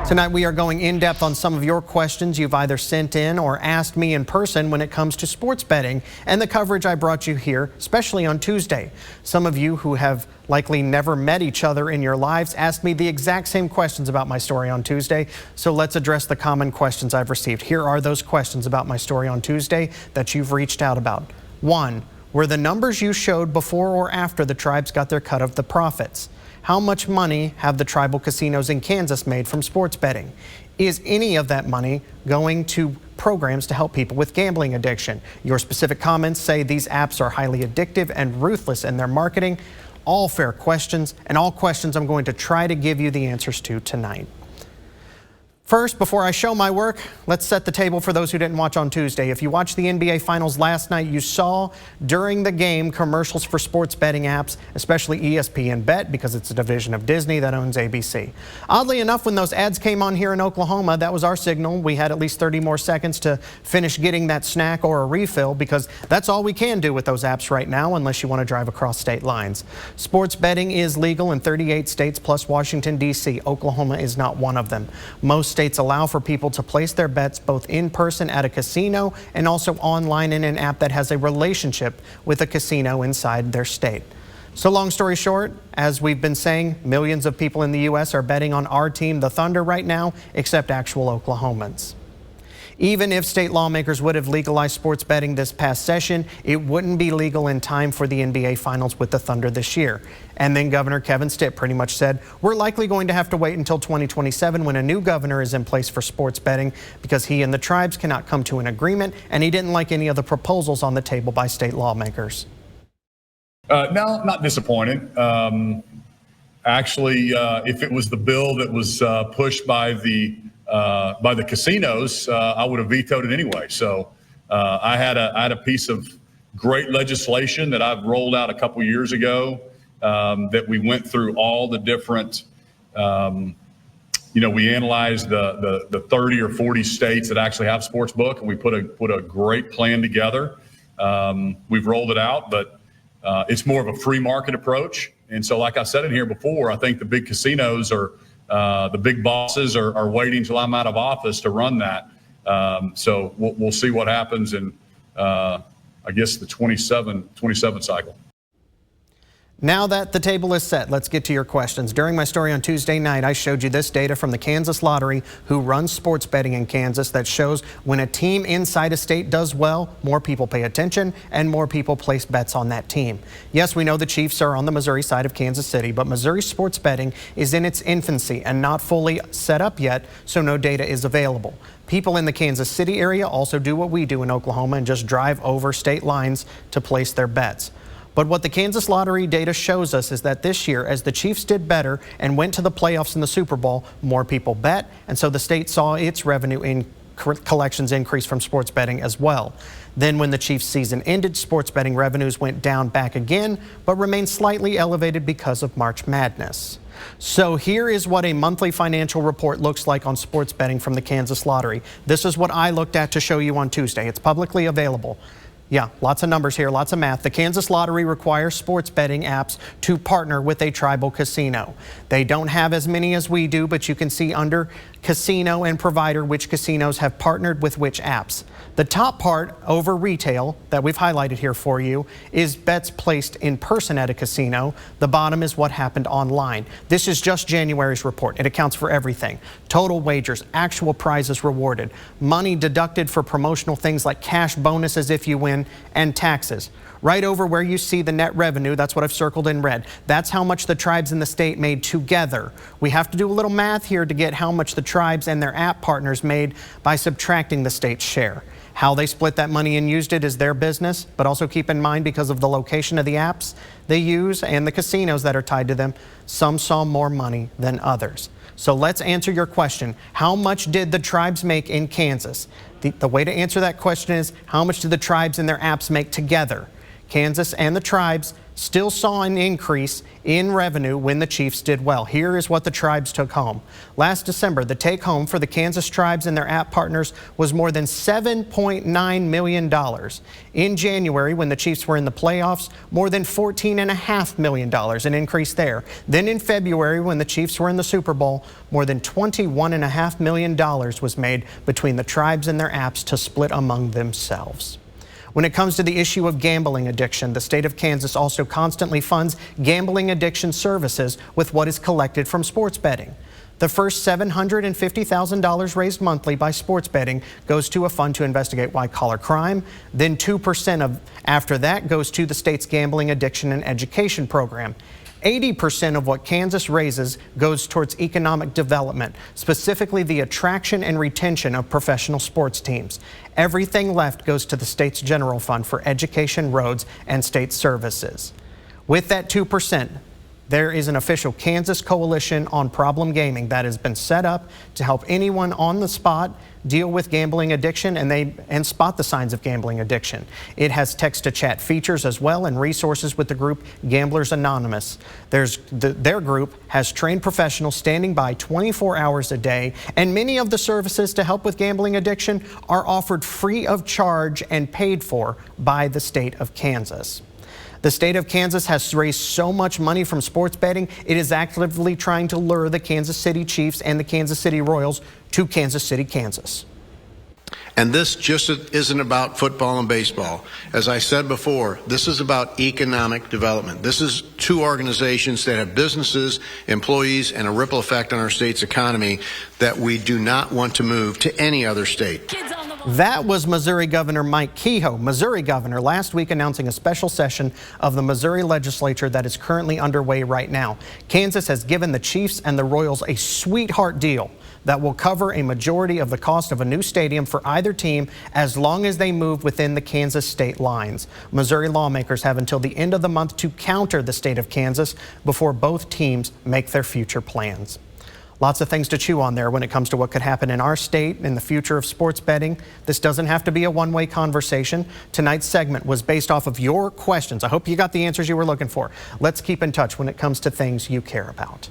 Tonight we are going in depth on some of your questions you've either sent in or asked me in person when it comes to sports betting and the coverage I brought you here, especially on Tuesday. Some of you who have likely never met each other in your lives asked me the exact same questions about my story on Tuesday, so let's address the common questions I've received. Here are those questions about my story on Tuesday that you've reached out about. 1. Were the numbers you showed before or after the tribes got their cut of the profits? How much money have the tribal casinos in Kansas made from sports betting? Is any of that money going to programs to help people with gambling addiction? Your specific comments say these apps are highly addictive and ruthless in their marketing. All fair questions, and all questions I'm going to try to give you the answers to tonight. First, before I show my work, let's set the table for those who didn't watch on Tuesday. If you watched the NBA Finals last night, you saw during the game commercials for sports betting apps, especially ESPN Bet, because it's a division of Disney that owns ABC. Oddly enough, when those ads came on here in Oklahoma, that was our signal. We had at least 30 more seconds to finish getting that snack or a refill, because that's all we can do with those apps right now, unless you want to drive across state lines. Sports betting is legal in 38 states plus Washington, D.C. Oklahoma is not one of them. Most states allow for people to place their bets both in person at a casino and also online in an app that has a relationship with a casino inside their state. So long story short, as we've been saying, millions of people in the U.S. are betting on our team, the Thunder, right now, except actual Oklahomans. Even if state lawmakers would have legalized sports betting this past session, it wouldn't be legal in time for the NBA Finals with the Thunder this year. And then Governor Kevin Stitt pretty much said, we're likely going to have to wait until 2027 when a new governor is in place for sports betting, because he and the tribes cannot come to an agreement, and he didn't like any of the proposals on the table by state lawmakers. No, not disappointed. Actually, if it was the bill that was pushed by the casinos, I would have vetoed it anyway. So I had a piece of great legislation that I've rolled out a couple years ago that we went through all the different, we analyzed the 30 or 40 states that actually have sports book, and we put a great plan together. We've rolled it out, but it's more of a free market approach. And so, like I said in here before, I think the big casinos are the big bosses are waiting until I'm out of office to run that. So we'll see what happens in, I guess, the 27 cycle. Now that the table is set, let's get to your questions. During my story on Tuesday night, I showed you this data from the Kansas Lottery, who runs sports betting in Kansas, that shows when a team inside a state does well, more people pay attention and more people place bets on that team. Yes, we know the Chiefs are on the Missouri side of Kansas City, but Missouri sports betting is in its infancy and not fully set up yet, so no data is available. People in the Kansas City area also do what we do in Oklahoma and just drive over state lines to place their bets. But what the Kansas Lottery data shows us is that this year, as the Chiefs did better and went to the playoffs in the Super Bowl, more people bet, and so the state saw its revenue in collections increase from sports betting as well. Then when the Chiefs season ended, sports betting revenues went down back again, but remained slightly elevated because of March Madness. So here is what a monthly financial report looks like on sports betting from the Kansas Lottery. This is what I looked at to show you on Tuesday. It's publicly available. Yeah, lots of numbers here, lots of math. The Kansas Lottery requires sports betting apps to partner with a tribal casino. They don't have as many as we do, but you can see under casino and provider which casinos have partnered with which apps. The top part over retail that we've highlighted here for you is bets placed in person at a casino. The bottom is what happened online. This is just January's report. It accounts for everything. Total wagers, actual prizes rewarded, money deducted for promotional things like cash bonuses if you win, and taxes. Right over where you see the net revenue, that's what I've circled in red. That's how much the tribes in the state made together. We have to do a little math here to get how much the tribes and their app partners made by subtracting the state's share. How they split that money and used it is their business, but also keep in mind, because of the location of the apps they use and the casinos that are tied to them, some saw more money than others. So let's answer your question. How much did the tribes make in Kansas? The way to answer that question is, how much did the tribes and their apps make together? Kansas and the Tribes still saw an increase in revenue when the Chiefs did well. Here is what the Tribes took home. Last December, the take home for the Kansas Tribes and their app partners was more than $7.9 million. In January, when the Chiefs were in the playoffs, more than $14.5 million, an increase there. Then in February, when the Chiefs were in the Super Bowl, more than $21.5 million was made between the Tribes and their apps to split among themselves. When it comes to the issue of gambling addiction, the state of Kansas also constantly funds gambling addiction services with what is collected from sports betting. The first $750,000 raised monthly by sports betting goes to a fund to investigate white-collar crime. Then 2% after that goes to the state's gambling addiction and education program. 80% of what Kansas raises goes towards economic development, specifically the attraction and retention of professional sports teams. Everything left goes to the state's general fund for education, roads, and state services. With that 2%, there is an official Kansas Coalition on Problem Gaming that has been set up to help anyone on the spot deal with gambling addiction and spot the signs of gambling addiction. It has text-to-chat features as well and resources with the group Gamblers Anonymous. Their group has trained professionals standing by 24 hours a day, and many of the services to help with gambling addiction are offered free of charge and paid for by the state of Kansas. The state of Kansas has raised so much money from sports betting, it is actively trying to lure the Kansas City Chiefs and the Kansas City Royals to Kansas City, Kansas. And this just isn't about football and baseball. As I said before, this is about economic development. This is two organizations that have businesses, employees, and a ripple effect on our state's economy that we do not want to move to any other state. That was Missouri Governor Mike Kehoe, Missouri governor, last week announcing a special session of the Missouri legislature that is currently underway right now. Kansas has given the Chiefs and the Royals a sweetheart deal that will cover a majority of the cost of a new stadium for either team as long as they move within the Kansas state lines. Missouri lawmakers have until the end of the month to counter the state of Kansas before both teams make their future plans. Lots of things to chew on there when it comes to what could happen in our state in the future of sports betting. This doesn't have to be a one-way conversation. Tonight's segment was based off of your questions. I hope you got the answers you were looking for. Let's keep in touch when it comes to things you care about.